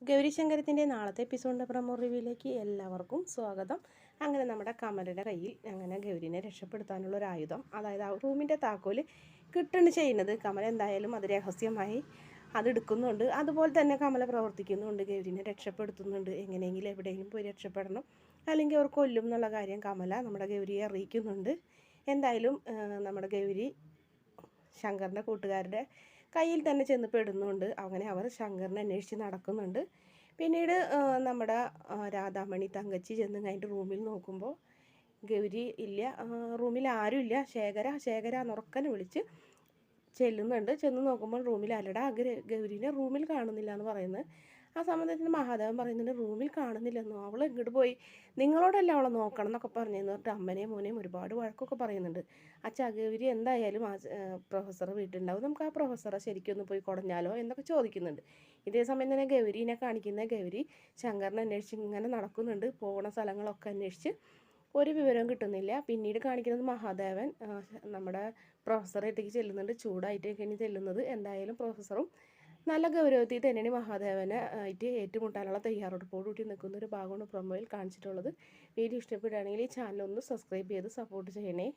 ഗൗരിശങ്കരത്തിൻ്റെ നാളത്തെ എപ്പിസോഡിൻ്റെ പ്രമോ റിവ്യൂയിലേക്ക് എല്ലാവർക്കും സ്വാഗതം. അങ്ങനെ നമ്മുടെ കമലയുടെ കയ്യിൽ അങ്ങനെ ഗൗരിനെ രക്ഷപ്പെടുത്താനുള്ള ഒരു ആയുധം, അതായത് ആ റൂമിൻ്റെ താക്കോല് കിട്ടുകയാണ് ചെയ്യുന്നത്. കമല എന്തായാലും അത് രഹസ്യമായി അതെടുക്കുന്നുണ്ട്. അതുപോലെ തന്നെ കമല പ്രവർത്തിക്കുന്നുണ്ട്, ഗൗരിനെ രക്ഷപ്പെടുത്തുന്നുണ്ട്. എങ്ങനെയെങ്കിലും എവിടെയെങ്കിലും പോയി രക്ഷപ്പെടണം, അല്ലെങ്കിൽ അവർ കൊല്ലും എന്നുള്ള കാര്യം കമല നമ്മുടെ ഗൗരിയെ അറിയിക്കുന്നുണ്ട്. എന്തായാലും നമ്മുടെ ഗൗരി ശങ്കറിൻ്റെ കൂട്ടുകാരുടെ കയ്യിൽ തന്നെ ചെന്ന് പെടുന്നുണ്ട്. അങ്ങനെ അവർ ശങ്കറിനെ അന്വേഷിച്ച് നടക്കുന്നുണ്ട്. പിന്നീട് നമ്മുടെ രാധാമണി തങ്കച്ചി ചെന്ന് കഴിഞ്ഞിട്ട് റൂമിൽ നോക്കുമ്പോൾ ഗൗരി ഇല്ല, റൂമിൽ ആരുമില്ല. ശേഖര എന്നുറക്കനെ വിളിച്ച് ചെല്ലുന്നുണ്ട്. ചെന്ന് നോക്കുമ്പോൾ റൂമിൽ അല്ലടാ, ഗൗരിനെ റൂമിൽ കാണുന്നില്ല എന്ന് പറയുന്നത്. ആ സമയത്തിന് മഹാദേവൻ പറയുന്നുണ്ട് റൂമിൽ കാണുന്നില്ലെന്നോ, അവൾ ഇങ്ങോട്ട് പോയി, നിങ്ങളോടല്ല അവളെ നോക്കണം എന്നൊക്കെ പറഞ്ഞെന്ന് പറഞ്ഞിട്ട് അമ്മനെയും മോനെയും ഒരുപാട് വഴക്കൊക്കെ പറയുന്നുണ്ട്. അച്ഛാ, ഗൗരി എന്തായാലും ആ പ്രൊഫസർ വീട്ടിലുണ്ടാവും, നമുക്ക് ആ പ്രൊഫസറെ ശരിക്കൊന്ന് പോയി കുടഞ്ഞാലോ എന്നൊക്കെ ചോദിക്കുന്നുണ്ട്. ഇതേ സമയം തന്നെ ഗൗരീനെ കാണിക്കുന്ന ഗൗരി ശങ്കറിനെ അന്വേഷിച്ച് ഇങ്ങനെ നടക്കുന്നുണ്ട്. പോകണ സ്ഥലങ്ങളൊക്കെ അന്വേഷിച്ച് ഒരു വിവരവും കിട്ടുന്നില്ല. പിന്നീട് കാണിക്കുന്നത് മഹാദേവൻ നമ്മുടെ പ്രൊഫസറേറ്റേക്ക് ചെല്ലുന്നുണ്ട്. ചൂടായിട്ടൊക്കെയാണ് ചെല്ലുന്നത്. എന്തായാലും പ്രൊഫസറും നല്ല ഗൗരവത്തിൽ തന്നെയാണ് മഹാദേവനെ ആയിട്ട് ഏറ്റുമുട്ടാനുള്ള തയ്യാറെടുപ്പോടുകൂടി നിൽക്കുന്ന ഒരു ഭാഗമാണ് പ്രൊമോയിൽ കാണിച്ചിട്ടുള്ളത്. വീഡിയോ ഇഷ്ടപ്പെടുകയാണെങ്കിൽ ഈ ചാനൽ ഒന്ന് സബ്സ്ക്രൈബ് ചെയ്ത് സപ്പോർട്ട് ചെയ്യണേ.